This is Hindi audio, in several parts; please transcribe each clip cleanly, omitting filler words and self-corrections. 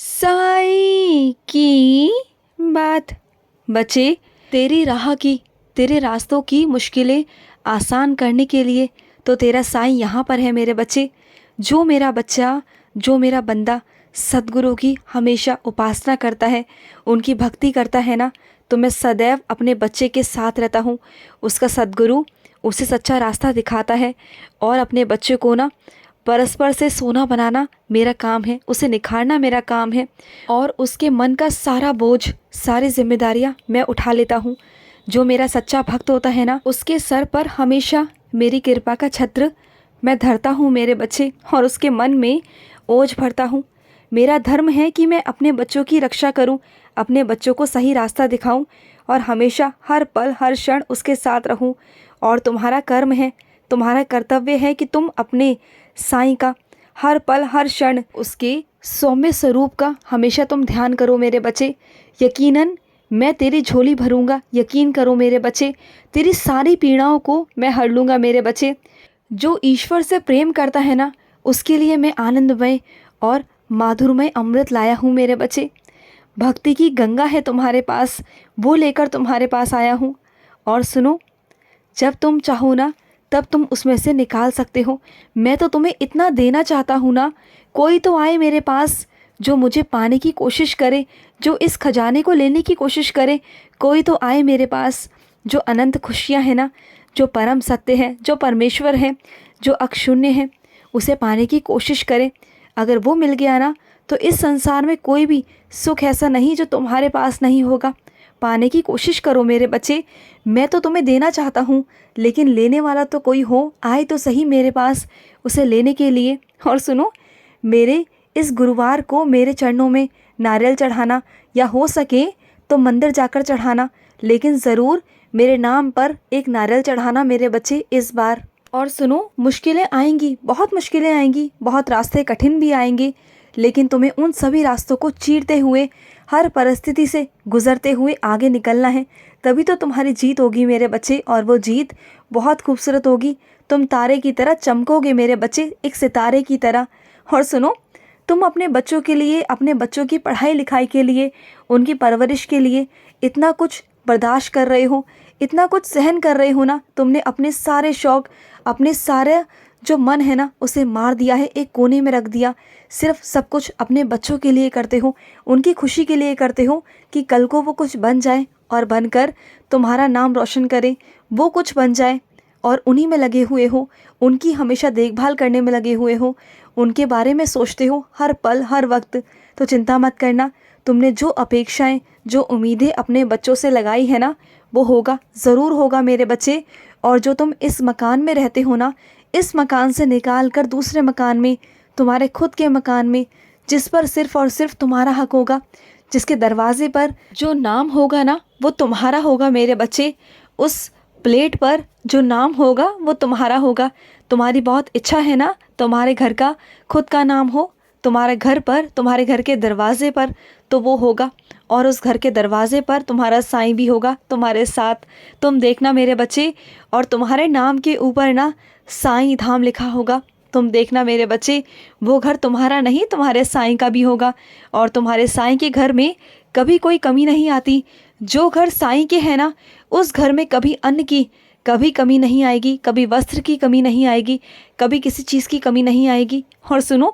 साई की बात। बच्चे, तेरी राह की, तेरे रास्तों की मुश्किलें आसान करने के लिए तो तेरा साईं यहाँ पर है मेरे बच्चे। जो मेरा बच्चा, जो मेरा बंदा सद्गुरु की हमेशा उपासना करता है, उनकी भक्ति करता है ना, तो मैं सदैव अपने बच्चे के साथ रहता हूँ। उसका सद्गुरु उसे सच्चा रास्ता दिखाता है और अपने बच्चे को ना परस्पर से सोना बनाना मेरा काम है, उसे निखारना मेरा काम है और उसके मन का सारा बोझ, सारी जिम्मेदारियां मैं उठा लेता हूँ। जो मेरा सच्चा भक्त होता है ना, उसके सर पर हमेशा मेरी कृपा का छत्र मैं धरता हूँ मेरे बच्चे, और उसके मन में ओझ भरता हूँ। मेरा धर्म है कि मैं अपने बच्चों की रक्षा करूँ, अपने बच्चों को सही रास्ता दिखाऊँ और हमेशा हर पल हर क्षण उसके साथ रहूँ। और तुम्हारा कर्म है, तुम्हारा कर्तव्य है कि तुम अपने साईं का हर पल हर क्षण उसके सौम्य स्वरूप का हमेशा तुम ध्यान करो मेरे बच्चे। यकीनन मैं तेरी झोली भरूंगा, यकीन करो मेरे बच्चे, तेरी सारी पीड़ाओं को मैं हर लूँगा मेरे बच्चे। जो ईश्वर से प्रेम करता है ना, उसके लिए मैं आनंदमय और माधुरमय अमृत लाया हूँ मेरे बच्चे। भक्ति की गंगा है तुम्हारे पास, वो लेकर तुम्हारे पास आया हूँ। और सुनो, जब तुम चाहो ना तब तुम उसमें से निकाल सकते हो। मैं तो तुम्हें इतना देना चाहता हूँ ना, कोई तो आए मेरे पास जो मुझे पाने की कोशिश करे, जो इस खजाने को लेने की कोशिश करे। कोई तो आए मेरे पास जो अनंत खुशियाँ हैं ना, जो परम सत्य है, जो परमेश्वर है, जो अक्षुण्य है, उसे पाने की कोशिश करे। अगर वो मिल गया ना, तो इस संसार में कोई भी सुख ऐसा नहीं जो तुम्हारे पास नहीं होगा। पाने की कोशिश करो मेरे बच्चे। मैं तो तुम्हें देना चाहता हूँ, लेकिन लेने वाला तो कोई हो, आए तो सही मेरे पास उसे लेने के लिए। और सुनो, मेरे इस गुरुवार को मेरे चरणों में नारियल चढ़ाना, या हो सके तो मंदिर जाकर चढ़ाना, लेकिन ज़रूर मेरे नाम पर एक नारियल चढ़ाना मेरे बच्चे इस बार। और सुनो, मुश्किलें आएंगी, बहुत मुश्किलें आएंगी, बहुत रास्ते कठिन भी आएंगे, लेकिन तुम्हें उन सभी रास्तों को चीरते हुए, हर परिस्थिति से गुजरते हुए आगे निकलना है। तभी तो तुम्हारी जीत होगी मेरे बच्चे, और वो जीत बहुत खूबसूरत होगी। तुम तारे की तरह चमकोगे मेरे बच्चे, एक सितारे की तरह। और सुनो, तुम अपने बच्चों के लिए, अपने बच्चों की पढ़ाई लिखाई के लिए, उनकी परवरिश के लिए इतना कुछ बर्दाश्त कर रहे हो, इतना कुछ सहन कर रहे हो ना। तुमने अपने सारे शौक़, अपने सारे जो मन है ना, उसे मार दिया है, एक कोने में रख दिया। सिर्फ सब कुछ अपने बच्चों के लिए करते हो, उनकी खुशी के लिए करते हो कि कल को वो कुछ बन जाए और बनकर तुम्हारा नाम रोशन करे। वो कुछ बन जाए और उन्हीं में लगे हुए हो, उनकी हमेशा देखभाल करने में लगे हुए हो, उनके बारे में सोचते हो हर पल हर वक्त। तो चिंता मत करना, तुमने जो अपेक्षाएं, जो उम्मीदें अपने बच्चों से लगाई है ना, वो होगा, ज़रूर होगा मेरे बच्चे। और जो तुम इस मकान में रहते हो ना, इस मकान से निकाल कर दूसरे मकान में, तुम्हारे खुद के मकान में, जिस पर सिर्फ़ और सिर्फ तुम्हारा हक होगा, जिसके दरवाजे पर जो नाम होगा ना, वो तुम्हारा होगा मेरे बच्चे। उस प्लेट पर जो नाम होगा वो तुम्हारा होगा। तुम्हारी बहुत इच्छा है ना, तुम्हारे घर का खुद का नाम हो, तुम्हारे घर पर, तुम्हारे घर के दरवाजे पर, तो वो होगा। और उस घर के दरवाजे पर तुम्हारा साईं भी होगा तुम्हारे साथ। तुम देखना मेरे बच्चे, और तुम्हारे नाम के ऊपर ना साईं धाम लिखा होगा। तुम देखना मेरे बच्चे, वो घर तुम्हारा नहीं, तुम्हारे साईं का भी होगा। और तुम्हारे साईं के घर में कभी कोई कमी नहीं आती। जो घर साईं के है ना, उस घर में कभी अन्न की कभी कमी नहीं आएगी, कभी वस्त्र की कमी नहीं आएगी, कभी किसी चीज़ की कमी नहीं आएगी। और सुनो,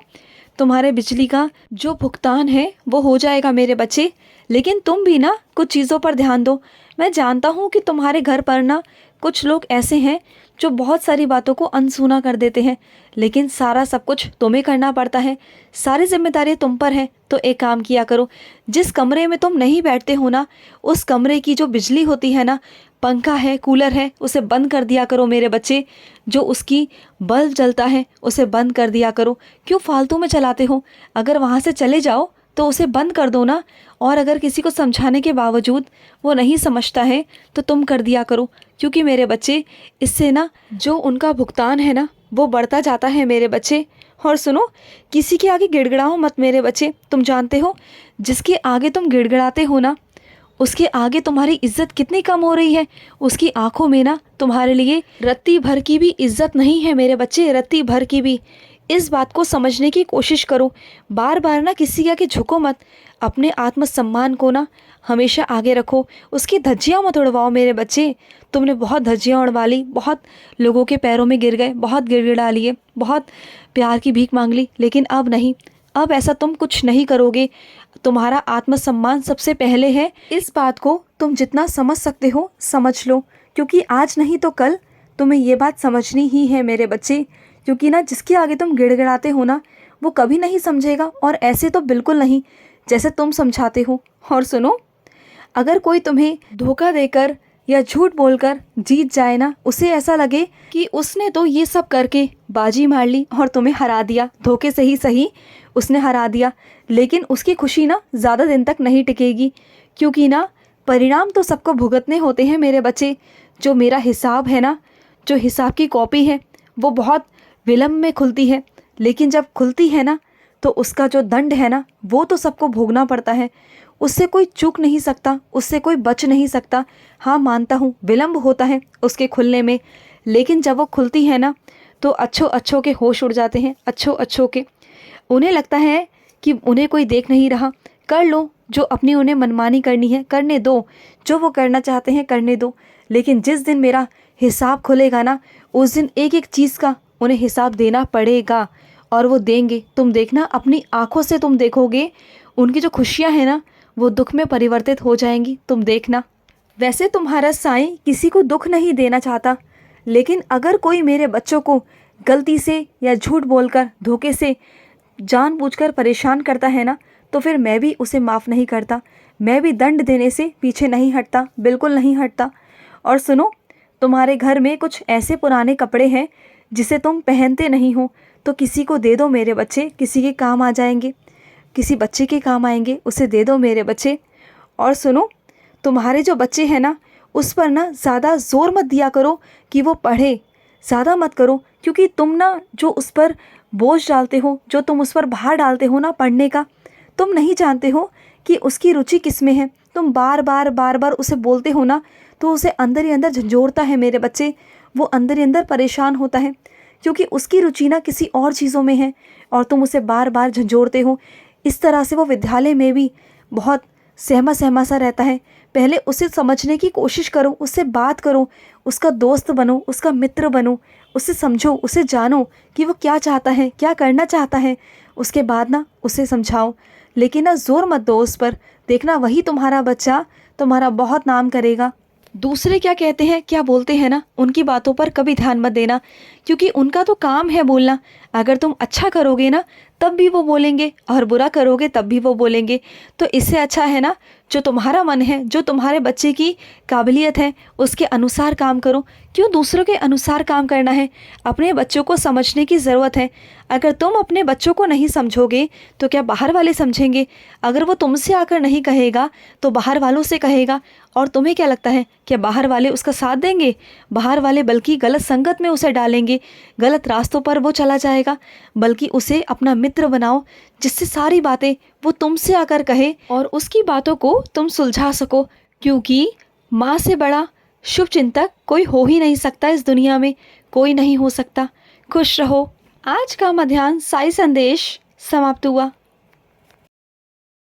तुम्हारे बिजली का जो भुगतान है वो हो जाएगा मेरे बच्चे, लेकिन तुम भी ना कुछ चीज़ों पर ध्यान दो। मैं जानता हूँ कि तुम्हारे घर पर ना कुछ लोग ऐसे हैं जो बहुत सारी बातों को अनसुना कर देते हैं, लेकिन सारा सब कुछ तुम्हें करना पड़ता है, सारी जिम्मेदारी तुम पर है। तो एक काम किया करो, जिस कमरे में तुम नहीं बैठते हो ना, उस कमरे की जो बिजली होती है ना, पंखा है, कूलर है, उसे बंद कर दिया करो मेरे बच्चे। जो उसकी बल्ब जलता है उसे बंद कर दिया करो। क्यों फालतू में चलाते हो? अगर वहाँ से चले जाओ तो उसे बंद कर दो ना। और अगर किसी को समझाने के बावजूद वो नहीं समझता है तो तुम कर दिया करो, क्योंकि मेरे बच्चे, इससे ना जो उनका भुगतान है ना, वो बढ़ता जाता है मेरे बच्चे। और सुनो, किसी के आगे गिड़गिड़ाओ मत मेरे बच्चे। तुम जानते हो, जिसके आगे तुम गिड़गिड़ाते हो ना, उसके आगे तुम्हारी इज्जत कितनी कम हो रही है। उसकी आंखों में ना तुम्हारे लिए रत्ती भर की भी इज्जत नहीं है मेरे बच्चे, रत्ती भर की भी। इस बात को समझने की कोशिश करो। बार बार ना किसी के आगे झुको मत। अपने आत्मसम्मान को ना हमेशा आगे रखो। उसकी धज्जियाँ मत उड़वाओ मेरे बच्चे। तुमने बहुत धज्जियाँ उड़वा ली, बहुत लोगों के पैरों में गिर गए, बहुत गिड़गिड़ा लिए, बहुत प्यार की भीख मांग ली, लेकिन अब नहीं। अब ऐसा तुम कुछ नहीं करोगे। तुम्हारा आत्मसम्मान सबसे पहले है। इस बात को तुम जितना समझ सकते हो समझ लो, क्योंकि आज नहीं तो कल तुम्हें ये बात समझनी ही है मेरे बच्चे। क्योंकि ना जिसके आगे तुम गिड़गिड़ाते हो ना, वो कभी नहीं समझेगा, और ऐसे तो बिल्कुल नहीं जैसे तुम समझाते हो। और सुनो, अगर कोई तुम्हें धोखा देकर या झूठ बोलकर जीत जाए ना, उसे ऐसा लगे कि उसने तो ये सब करके बाजी मार ली और तुम्हें हरा दिया, धोखे से ही सही उसने हरा दिया, लेकिन उसकी खुशी ना ज़्यादा दिन तक नहीं टिकेगी। क्योंकि ना परिणाम तो सबको भुगतने होते हैं मेरे बच्चे। जो मेरा हिसाब है ना, जो हिसाब की कॉपी है, वो बहुत विलम्ब में खुलती है, लेकिन जब खुलती है ना, तो उसका जो दंड है ना, वो तो सबको भोगना पड़ता है। उससे कोई चूक नहीं सकता, उससे कोई बच नहीं सकता। हाँ, मानता हूँ विलम्ब होता है उसके खुलने में, लेकिन जब वो खुलती है ना, तो अच्छों के होश उड़ जाते हैं। अच्छों के उन्हें लगता है कि उन्हें कोई देख नहीं रहा। कर लो जो अपनी उन्हें मनमानी करनी है, करने दो। जो वो करना चाहते हैं करने दो। लेकिन जिस दिन मेरा हिसाब खुलेगा ना, उस दिन एक एक चीज़ का उन्हें हिसाब देना पड़ेगा, और वो देंगे। तुम देखना, अपनी आंखों से तुम देखोगे। उनकी जो खुशियाँ हैं ना, वो दुख में परिवर्तित हो जाएंगी, तुम देखना। वैसे तुम्हारा साईं किसी को दुख नहीं देना चाहता, लेकिन अगर कोई मेरे बच्चों को गलती से या झूठ बोलकर, धोखे से, जानबूझकर परेशान करता है ना, तो फिर मैं भी उसे माफ़ नहीं करता। मैं भी दंड देने से पीछे नहीं हटता, बिल्कुल नहीं हटता। और सुनो, तुम्हारे घर में कुछ ऐसे पुराने कपड़े हैं जिसे तुम पहनते नहीं हो, तो किसी को दे दो मेरे बच्चे, किसी के काम आ जाएंगे, किसी बच्चे के काम आएंगे, उसे दे दो मेरे बच्चे। और सुनो, तुम्हारे जो बच्चे हैं ना, उस पर ना ज़्यादा ज़ोर मत दिया करो कि वो पढ़े, ज़्यादा मत करो। क्योंकि तुम ना जो उस पर बोझ डालते हो, जो तुम उस पर भार डालते हो ना पढ़ने का, तुम नहीं जानते हो कि उसकी रुचि किस में है। तुम बार बार उसे बोलते हो ना, तो उसे अंदर ही अंदर झंझोड़ता है मेरे बच्चे। वो अंदर ही अंदर परेशान होता है, क्योंकि उसकी रुचि ना किसी और चीज़ों में है, और तुम उसे बार बार झंझोड़ते हो। इस तरह से वो विद्यालय में भी बहुत सहमा सा रहता है। पहले उसे समझने की कोशिश करो, उससे बात करो, उसका दोस्त बनो, उसका मित्र बनो, उसे समझो, उसे जानो कि वो क्या चाहता है, क्या करना चाहता है। उसके बाद ना उसे समझाओ, लेकिन ना ज़ोर मत दो उस पर। देखना, वही तुम्हारा बच्चा तुम्हारा बहुत नाम करेगा। दूसरे क्या कहते हैं, क्या बोलते हैं ना, उनकी बातों पर कभी ध्यान मत देना, क्योंकि उनका तो काम है बोलना। अगर तुम अच्छा करोगे ना, तब भी वो बोलेंगे, और बुरा करोगे तब भी वो बोलेंगे। तो इससे अच्छा है ना, जो तुम्हारा मन है, जो तुम्हारे बच्चे की काबिलियत है, उसके अनुसार काम करो। क्यों दूसरों के अनुसार काम करना है? अपने बच्चों को समझने की ज़रूरत है। अगर तुम अपने बच्चों को नहीं समझोगे, तो क्या बाहर वाले समझेंगे? अगर वो तुमसे आकर नहीं कहेगा, तो बाहर वालों से कहेगा। और तुम्हें क्या लगता है, क्या बाहर वाले उसका साथ देंगे? बाहर वाले बल्कि गलत संगत में उसे डालेंगे, गलत रास्तों पर वो चला जाएगा। बल्कि उसे अपना मित्र बनाओ, जिससे सारी बातें वो तुमसे आकर कहे, और उसकी बातों को तुम सुलझा सको। क्योंकि माँ से बड़ा शुभ चिंतक कोई हो ही नहीं सकता इस दुनिया में, कोई नहीं हो सकता। खुश रहो। आज का मध्याह्न साई संदेश समाप्त हुआ।